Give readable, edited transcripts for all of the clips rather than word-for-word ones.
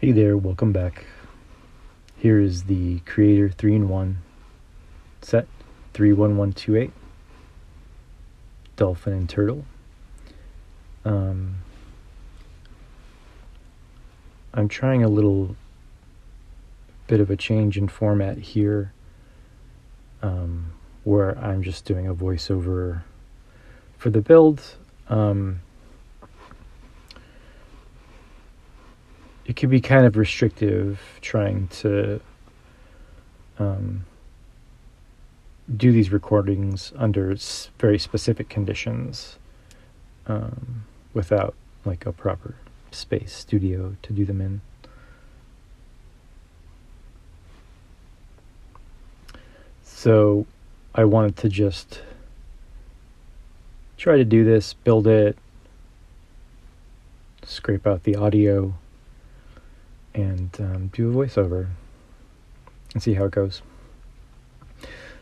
Hey there, welcome back. Here is the Creator 3-in-1 set 31128 Dolphin and Turtle. I'm trying a little bit of a change in format here, where I'm just doing a voiceover for the build. It can be kind of restrictive trying to do these recordings under very specific conditions, without like a proper space studio to do them in. So I wanted to just try to do this, build it, scrape out the audio, and do a voiceover and see how it goes.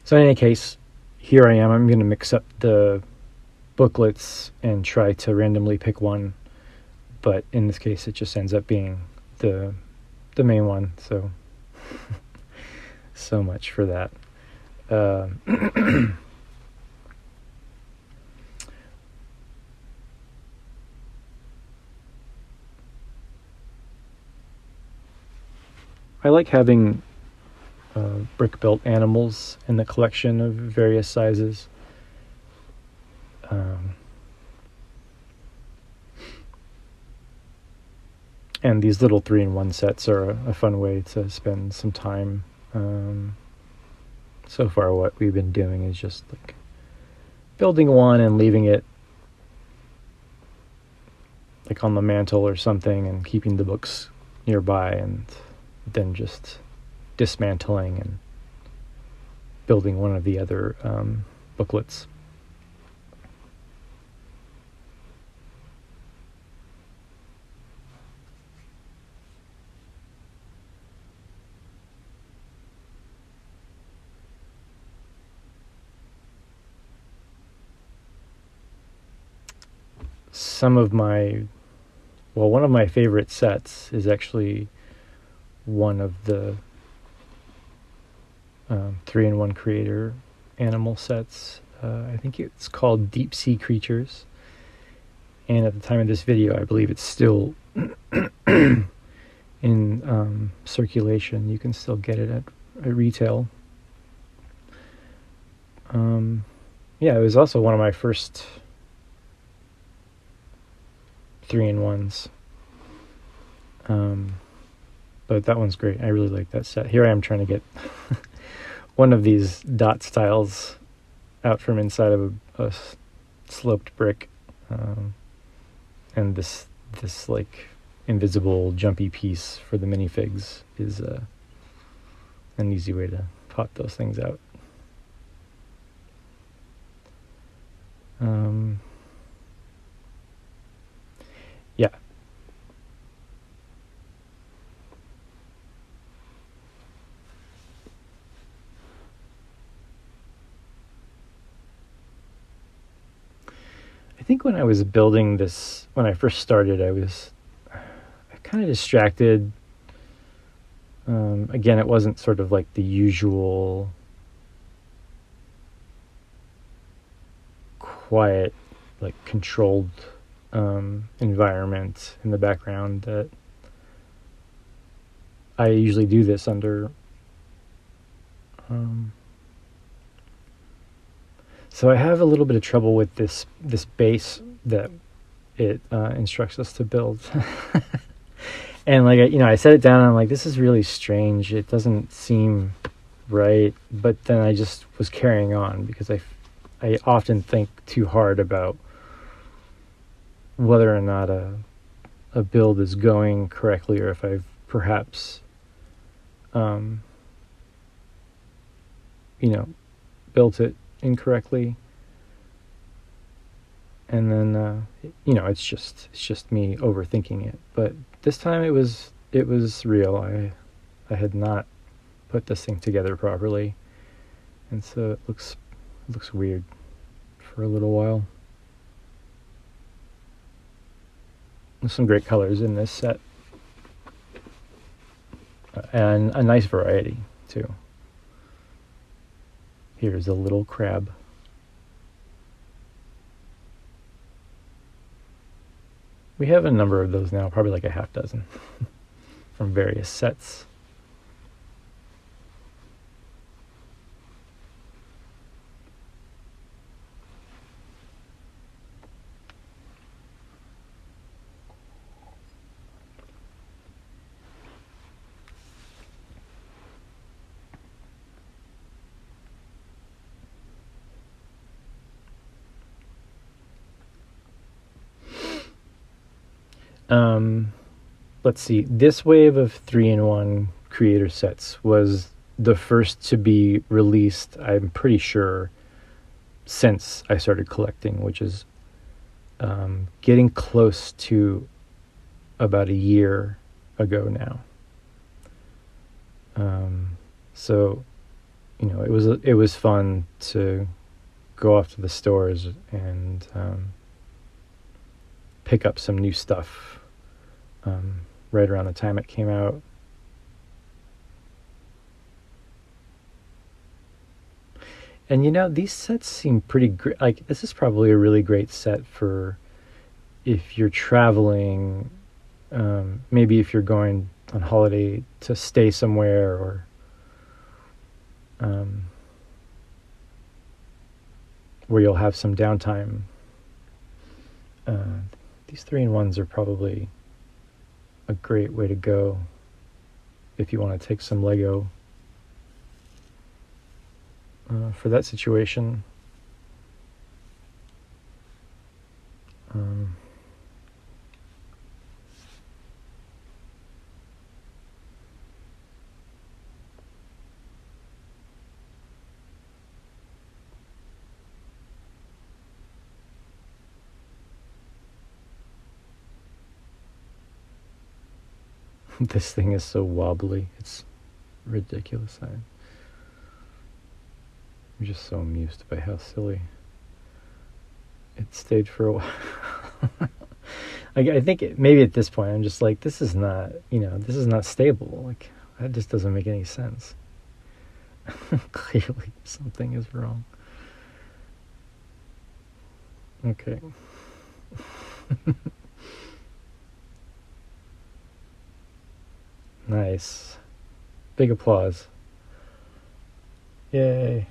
So in any case, here I am. I'm going to mix up the booklets and try to randomly pick one, but in this case it just ends up being the main one, so so much for that. I like having brick-built animals in the collection of various sizes. And these little 3-in-1 sets are a fun way to spend some time. So far what we've been doing is just like building one and leaving it like on the mantle or something and keeping the books nearby, and then just dismantling and building one of the other booklets. One of my favorite sets is actually one of the 3-in-1 Creator animal sets. I think it's called Deep Sea Creatures, and at the time of this video I believe it's still in circulation. You can still get it at retail. Yeah, it was also one of my first 3-in-1s. But that one's great. I really like that set. Here I am trying to get one of these dot styles out from inside of a sloped brick, and this like invisible jumpy piece for the minifigs is an easy way to pop those things out. Yeah. I think when I was building this, when I first started, I was kind of distracted. Again, it wasn't sort of like the usual quiet, like controlled environment in the background that I usually do this under. So I have a little bit of trouble with this base that it instructs us to build. And like, I set it down and I'm like, this is really strange. It doesn't seem right. But then I just was carrying on because I often think too hard about whether or not a build is going correctly, or if I've perhaps built it incorrectly. And then it's just me overthinking it. But this time it was real. I had not put this thing together properly, and so it looks weird for a little while. There's some great colors in this set. and a nice variety too. Here's a little crab. We have a number of those now, probably like a half dozen from various sets. Let's see. This wave of 3-in-1 creator sets was the first to be released, I'm pretty sure, since I started collecting, which is getting close to about a year ago now. So, it was fun to go off to the stores and pick up some new stuff right around the time it came out. And these sets seem pretty great. Like, this is probably a really great set for if you're traveling, maybe if you're going on holiday to stay somewhere, or where you'll have some downtime. These 3-in-1s are probably a great way to go if you want to take some Lego for that situation. This thing is so wobbly. It's ridiculous. I'm just so amused by how silly it stayed for a while. I think maybe at this point I'm just like, this is not stable. Like, that just doesn't make any sense. Clearly something is wrong. Okay. Nice. Big applause. Yay.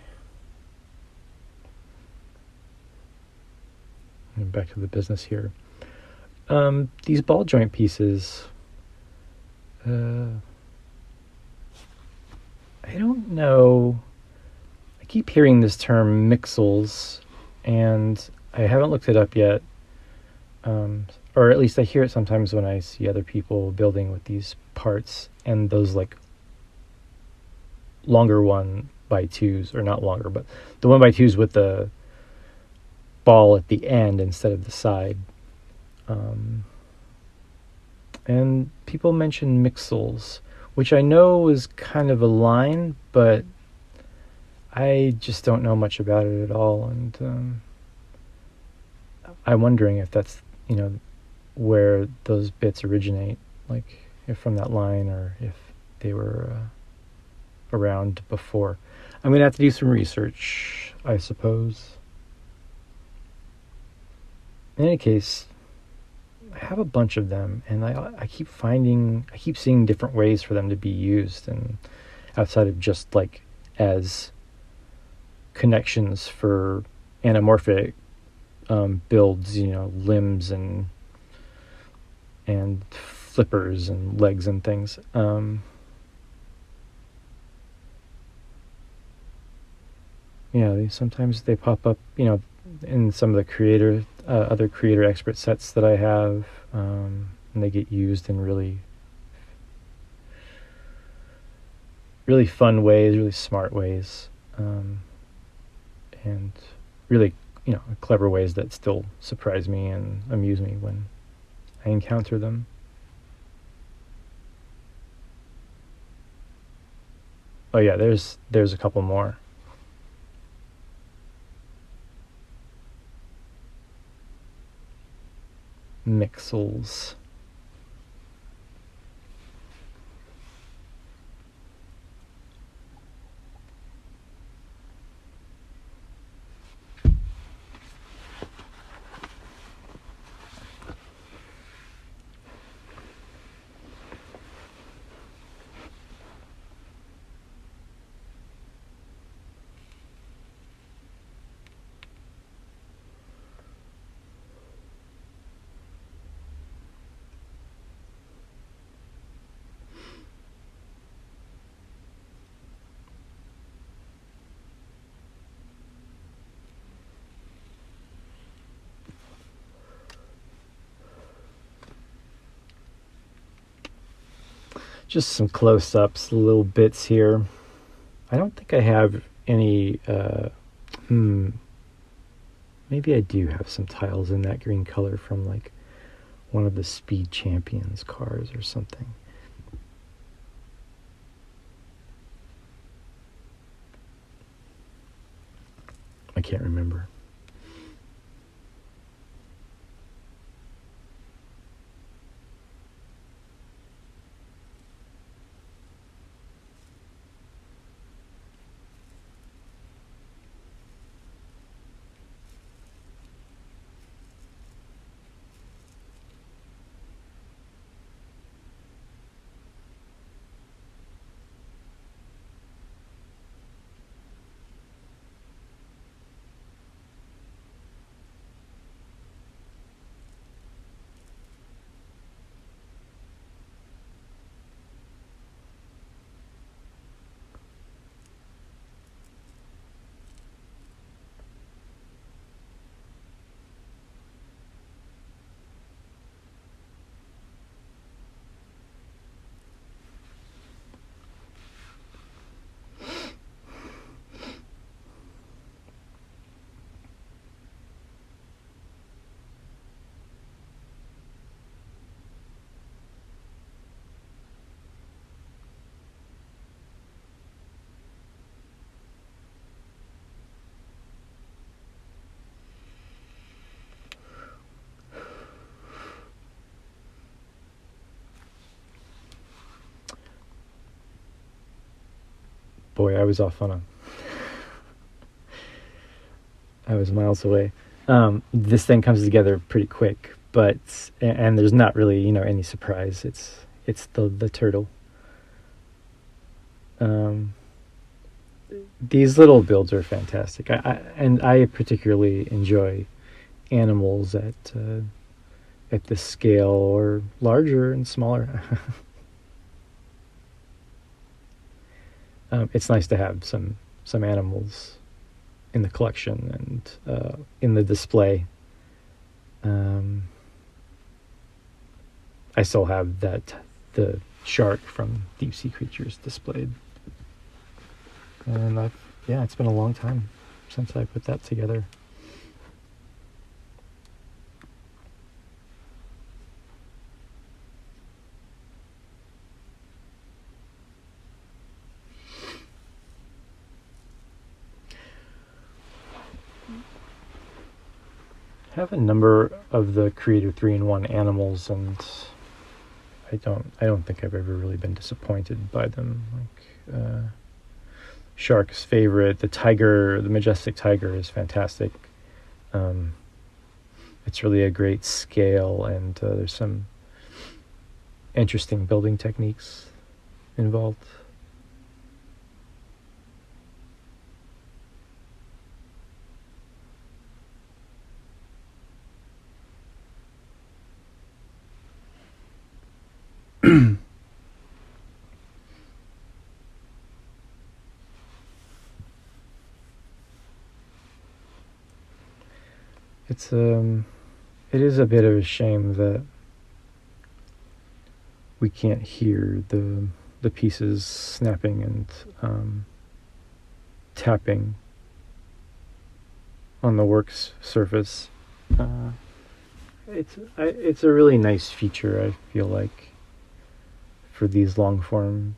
And back to the business here. These ball joint pieces, I don't know. I keep hearing this term mixels, and I haven't looked it up yet. Or at least I hear it sometimes when I see other people building with these parts, and those like longer 1x2s, or not longer, but the 1x2s with the ball at the end instead of the side. And people mention mixels, which I know is kind of a line, but I just don't know much about it at all. And I'm wondering if that's, where those bits originate, like if from that line, or if they were around before. I'm going to have to do some research, I suppose. In any case, I have a bunch of them, and I keep seeing different ways for them to be used, and outside of just like as connections for anamorphic builds, limbs and flippers and legs and things. Sometimes they pop up, in some of the other creator expert sets that I have, and they get used in really, really fun ways, really smart ways, and really, clever ways that still surprise me and amuse me when I encounter them. Oh yeah, there's a couple more. Mixels. Just some close-ups, little bits here. I don't think I have any, maybe I do have some tiles in that green color from like one of the Speed Champions cars or something. I can't remember. Boy, I was off on I was miles away. This thing comes together pretty quick, but and there's not really any surprise. It's the turtle. These little builds are fantastic. I particularly enjoy animals at this scale or larger and smaller. It's nice to have some animals in the collection and in the display. I still have the shark from Deep Sea Creatures displayed, and it's been a long time since I put that together. I have a number of the Creator 3-in-1 animals, and I don't think I've ever really been disappointed by them. Like Shark's favorite, the majestic tiger is fantastic. It's really a great scale, and there's some interesting building techniques involved. It is a bit of a shame that we can't hear the pieces snapping and tapping on the work's surface. It's a really nice feature, I feel like, for these long form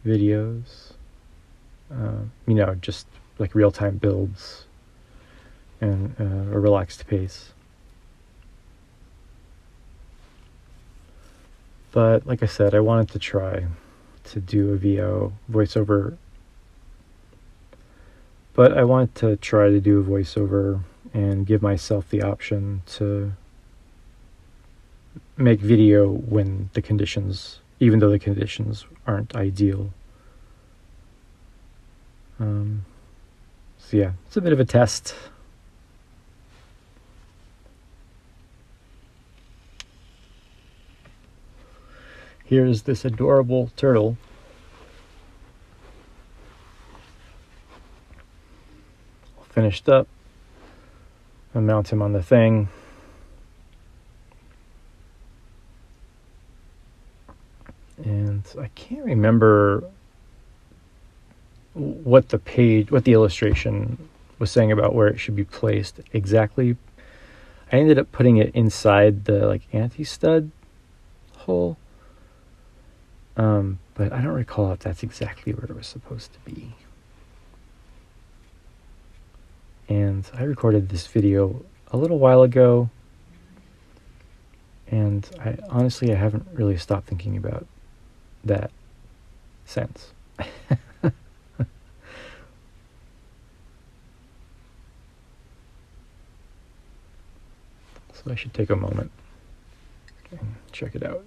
videos. Just like real time builds and a relaxed pace. But like I said, I wanted to try to do a VO voiceover, but I wanted to try to do a voiceover and give myself the option to make video when even though the conditions aren't ideal. So yeah, it's a bit of a test. Here's this adorable turtle. Finished up. I'll mount him on the thing. And I can't remember what the illustration was saying about where it should be placed exactly. I ended up putting it inside the like anti-stud hole, but I don't recall if that's exactly where it was supposed to be. And I recorded this video a little while ago, and I haven't really stopped thinking about that since. So I should take a moment and check it out.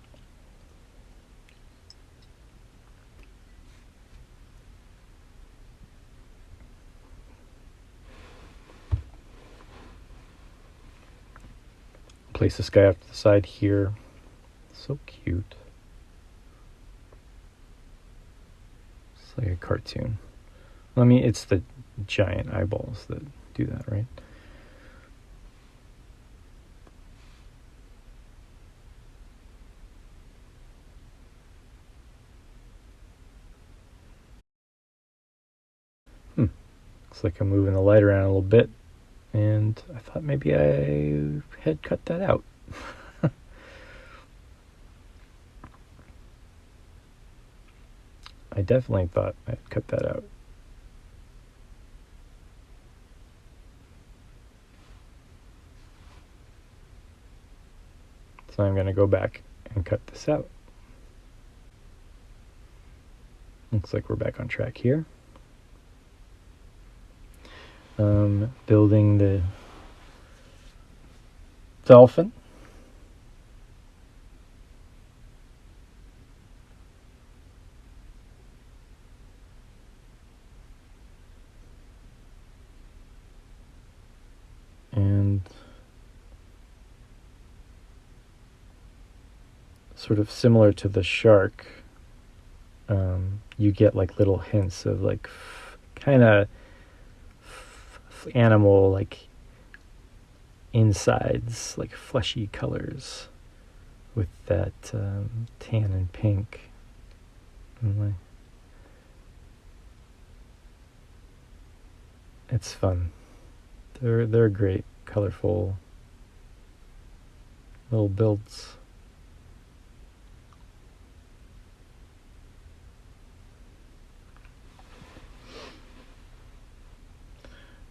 Place this guy off to the side here. So cute. It's like a cartoon. I mean, it's the giant eyeballs that do that, right? Looks like I'm moving the light around a little bit, and I thought maybe I had cut that out. I definitely thought I had cut that out. So I'm going to go back and cut this out. Looks like we're back on track here. Building the Dolphin. And sort of similar to the shark, you get like little hints of like kind of animal like insides, like fleshy colors with that tan and pink. It's fun. They're great, colorful little builds.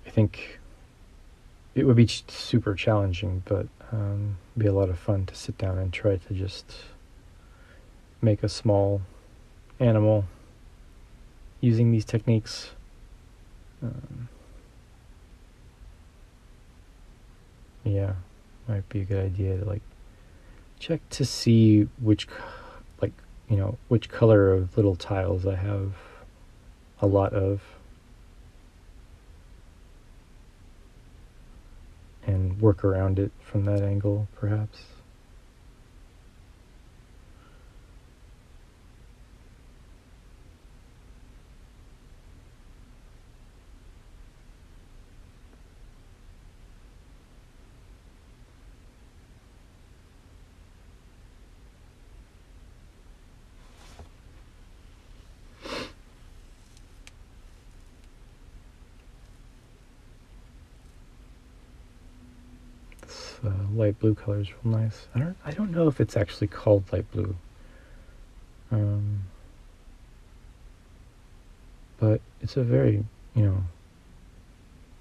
I think it would be super challenging, but be a lot of fun to sit down and try to just make a small animal using these techniques. Yeah, might be a good idea to like check to see which color of little tiles I have a lot of, and work around it from that angle, perhaps. Light blue color is real nice. I don't know if it's actually called light blue, but it's a very a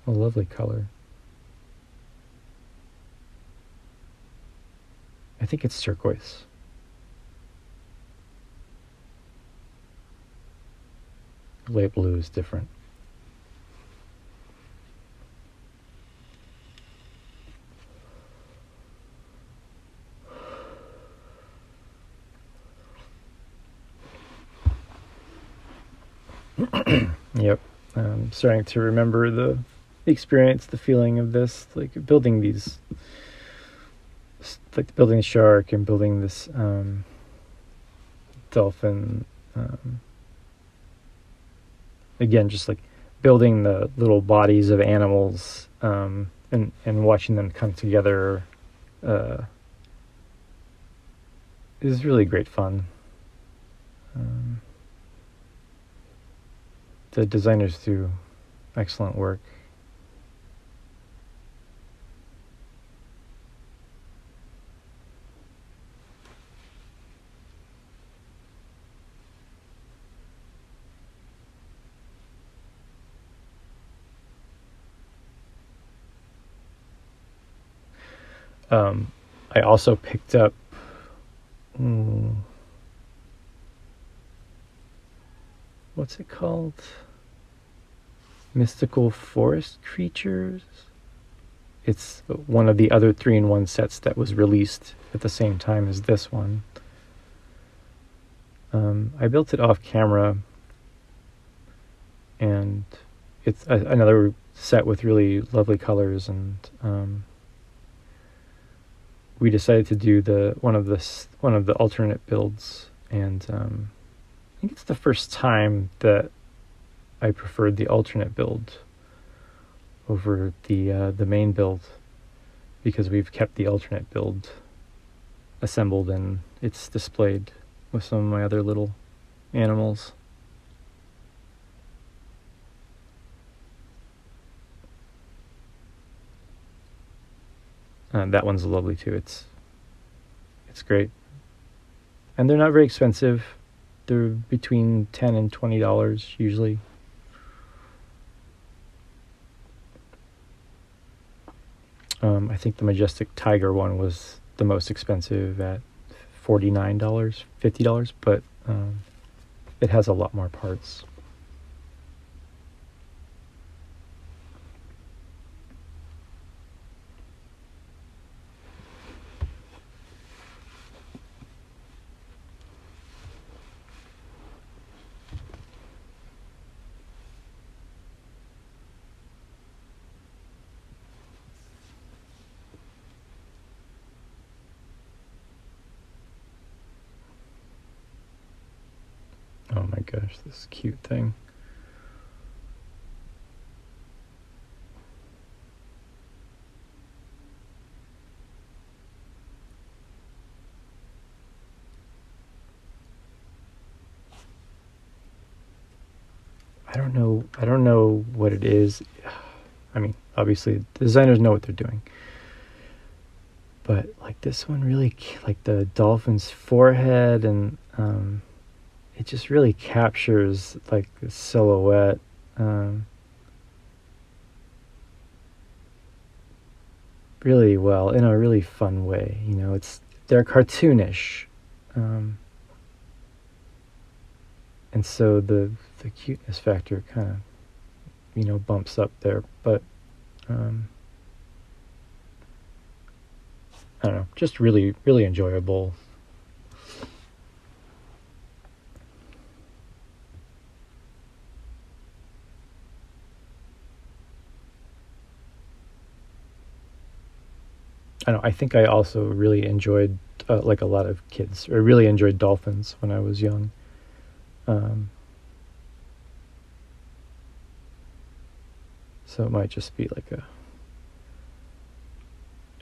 lovely color. I think it's turquoise. Light blue is different. Yep. I'm starting to remember the experience, the feeling of this, like building these, like building the shark and building this dolphin. Again, just like building the little bodies of animals and watching them come together is really great fun. the designers do excellent work. I also picked up what's it called? Mystical Forest Creatures. It's one of the other 3-in-1 sets that was released at the same time as this one. I built it off camera, and it's another set with really lovely colors, and we decided to do one of the alternate builds, and I think it's the first time that I preferred the alternate build over the main build, because we've kept the alternate build assembled and it's displayed with some of my other little animals. That one's lovely too. It's great, and they're not very expensive. They're between $10 and $20 usually. I think the Majestic Tiger one was the most expensive at $49, $50, but it has a lot more parts. Oh my gosh, this cute thing. I don't know what it is. I mean, obviously the designers know what they're doing. But like this one really, like the dolphin's forehead, and it just really captures like the silhouette. Really well, in a really fun way. You know, they're cartoonish, and so the cuteness factor kind of bumps up there. But I don't know, just really really enjoyable. I don't know, I think I also really enjoyed, like a lot of kids, I really enjoyed dolphins when I was young. So it might just be like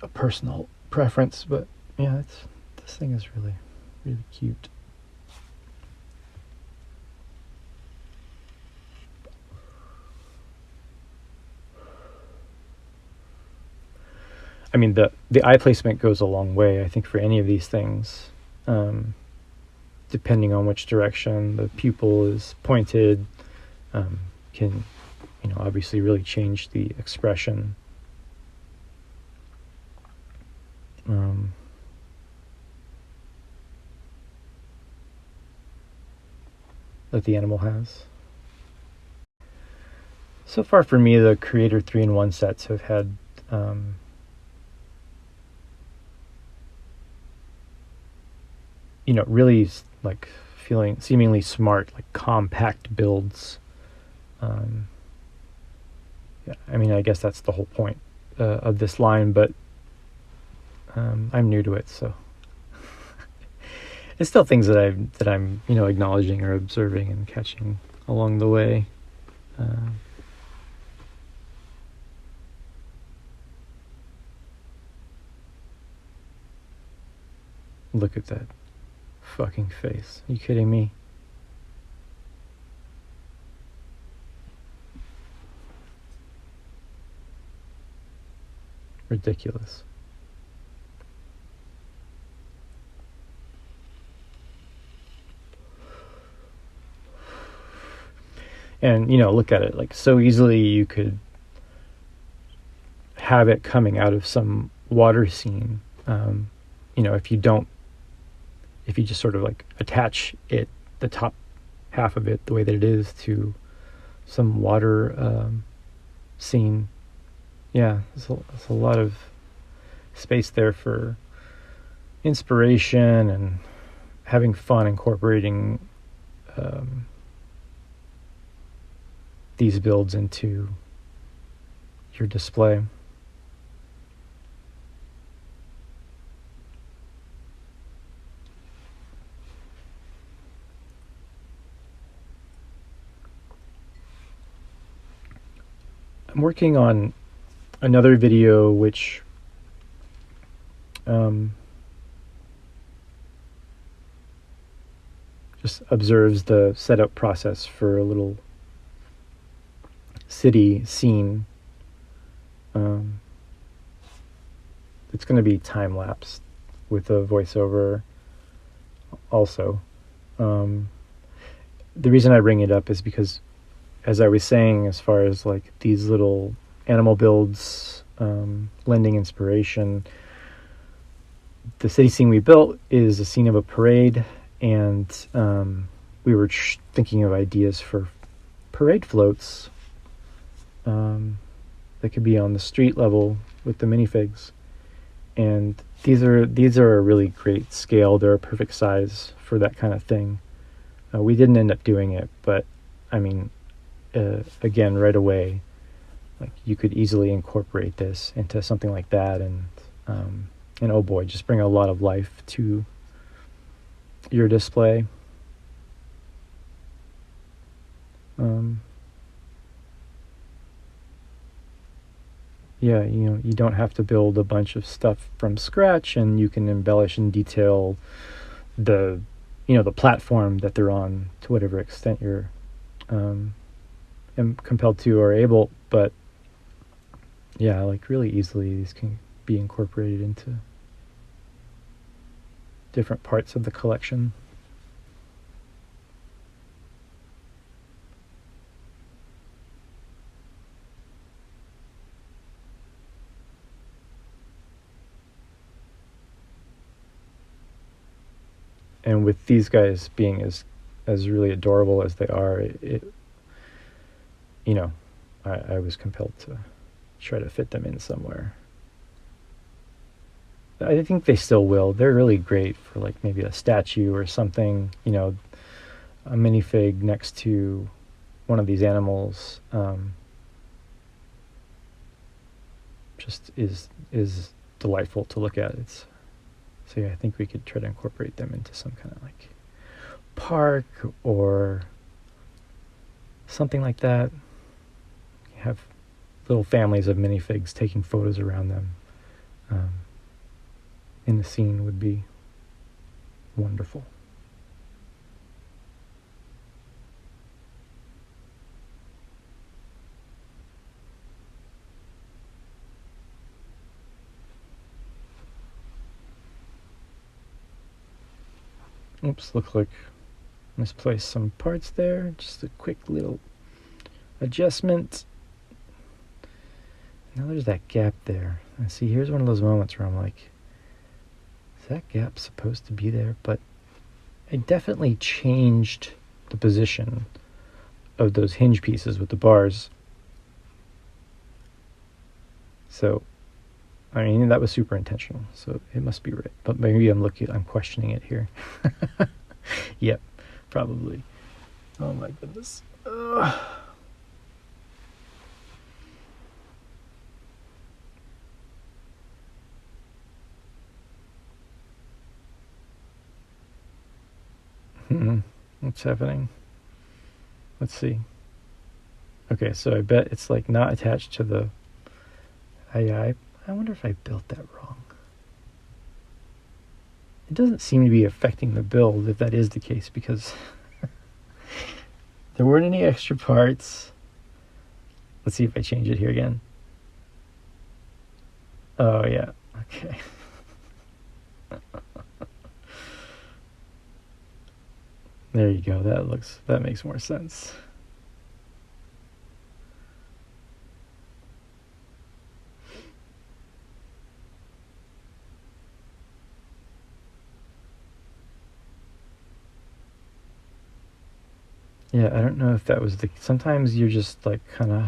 a personal preference, but yeah, this thing is really really cute. I mean, the eye placement goes a long way, I think, for any of these things. Depending on which direction the pupil is pointed, can, obviously really change the expression. That the animal has. So far for me, the Creator 3-in-1 sets have had really like feeling seemingly smart, like compact builds. Yeah, I mean, I guess that's the whole point of this line, but I'm new to it, so it's still things that I'm acknowledging or observing and catching along the way. Look at that fucking face. Are you kidding me? ridiculous. And, look at it, like, so easily you could have it coming out of some water scene. If you just sort of like attach it, the top half of it, the way that it is, to some water scene. Yeah, there's a lot of space there for inspiration and having fun incorporating these builds into your display. I'm working on another video which just observes the setup process for a little city scene. It's going to be time-lapsed with a voiceover also. The reason I bring it up is because, as I was saying, as far as like these little animal builds lending inspiration, the city scene we built is a scene of a parade, and we were thinking of ideas for parade floats that could be on the street level with the minifigs. And these are a really great scale. They're a perfect size for that kind of thing. We didn't end up doing it, but I mean, again, right away, like, you could easily incorporate this into something like that, and oh boy, just bring a lot of life to your display. Yeah, you don't have to build a bunch of stuff from scratch, and you can embellish and detail the platform that they're on to whatever extent you're compelled to or able. But yeah, like, really easily these can be incorporated into different parts of the collection. And with these guys being as really adorable as they are, I was compelled to try to fit them in somewhere. I think they still will. They're really great for like maybe a statue or something, a minifig next to one of these animals. Just is delightful to look at. So yeah, I think we could try to incorporate them into some kind of like park or something like that. Have little families of minifigs taking photos around them in the scene would be wonderful. Oops, looks like misplaced some parts there. Just a quick little adjustment. Now there's that gap there. And see, here's one of those moments where I'm like, is that gap supposed to be there? But I definitely changed the position of those hinge pieces with the bars. So, I mean, that was super intentional, so it must be right. But maybe I'm questioning it here. Yep, probably. Oh my goodness. What's happening? Let's see. Okay, so I bet it's like not attached to the I wonder if I built that wrong. It doesn't seem to be affecting the build if that is the case, because there weren't any extra parts. Let's see if I change it here again. Oh yeah. Okay. There you go. That makes more sense. Yeah, I don't know if that was the. Sometimes you're just like kind of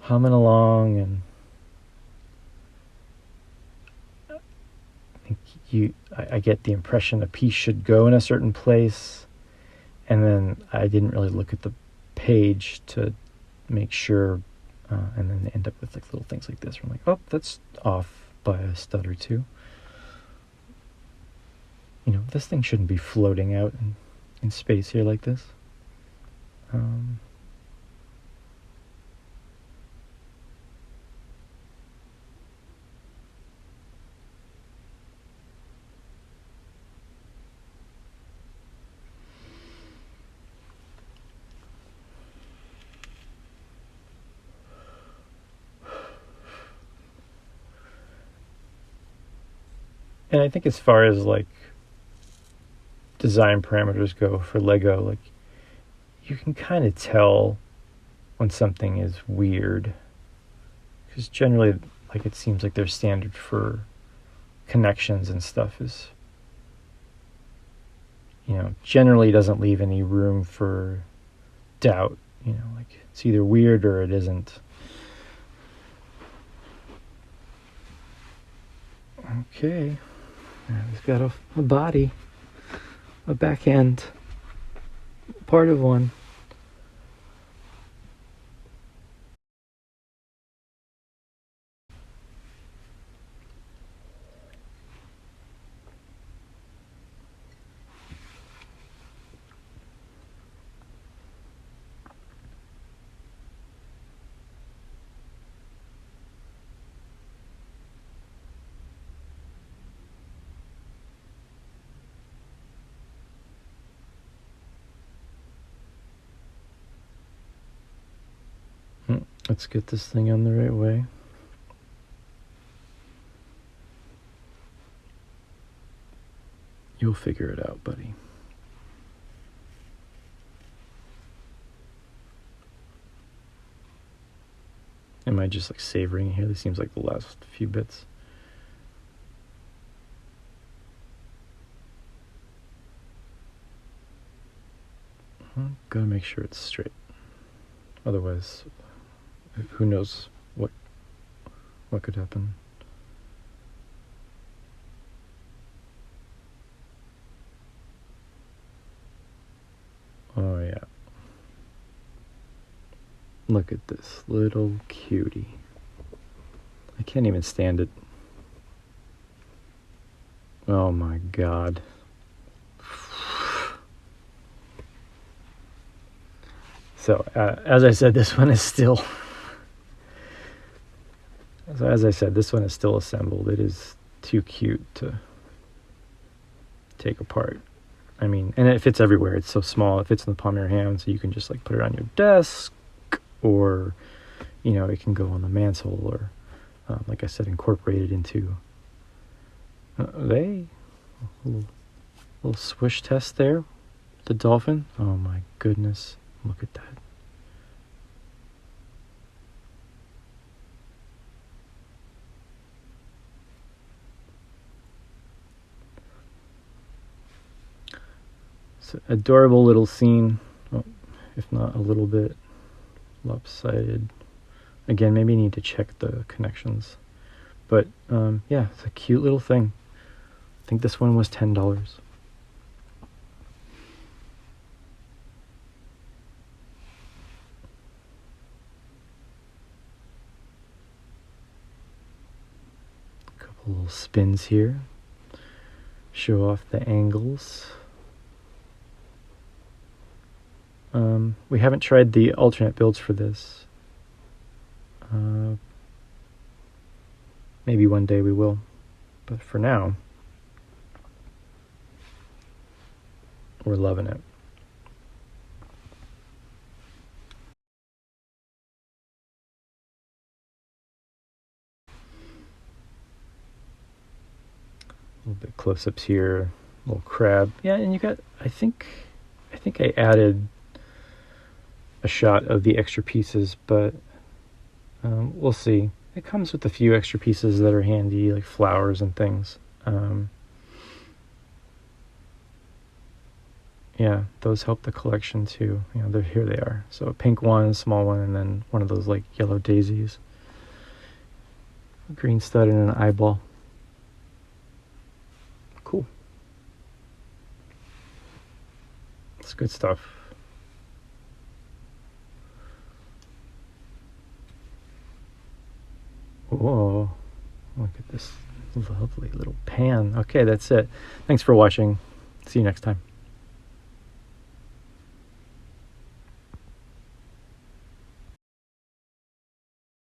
humming along, and I think I get the impression a piece should go in a certain place, and then I didn't really look at the page to make sure, and then end up with like little things like this. Where I'm like, oh, that's off by a stud or two. This thing shouldn't be floating out in space here like this. Um, and I think as far as like design parameters go for Lego, like you can kind of tell when something is weird, because generally, like it seems like their standard for connections and stuff is, generally doesn't leave any room for doubt. Like it's either weird or it isn't. Okay, now we've got a body, a back end, part of one. Let's get this thing on the right way. You'll figure it out, buddy. Am I just like savoring here? This seems like the last few bits. Gotta make sure it's straight. Otherwise, who knows what could happen. Oh yeah. Look at this little cutie. I can't even stand it. Oh my god. So, as I said, this one is still... as I said, this one is still assembled. It is too cute to take apart. I mean, and it fits everywhere. It's so small. It fits in the palm of your hand, so you can just like put it on your desk, or, it can go on the mantle, or, like I said, incorporate it into... a little swish test there. The Dolphin. Oh my goodness. Look at that. It's an adorable little scene, if not a little bit lopsided. Again, maybe you need to check the connections. But yeah, it's a cute little thing. I think this one was $10. A couple little spins here. Show off the angles. We haven't tried the alternate builds for this. Maybe one day we will. But for now, we're loving it. close-ups here. Little crab. Yeah, and you got, I think I added a shot of the extra pieces, but we'll see. It comes with a few extra pieces that are handy, like flowers and things. Yeah, those help the collection too. You know, here they are. So a pink one, a small one, and then one of those like yellow daisies. A green stud and an eyeball. Cool. It's good stuff. Whoa, look at this lovely little pan. Okay, that's it. Thanks for watching. See you next time.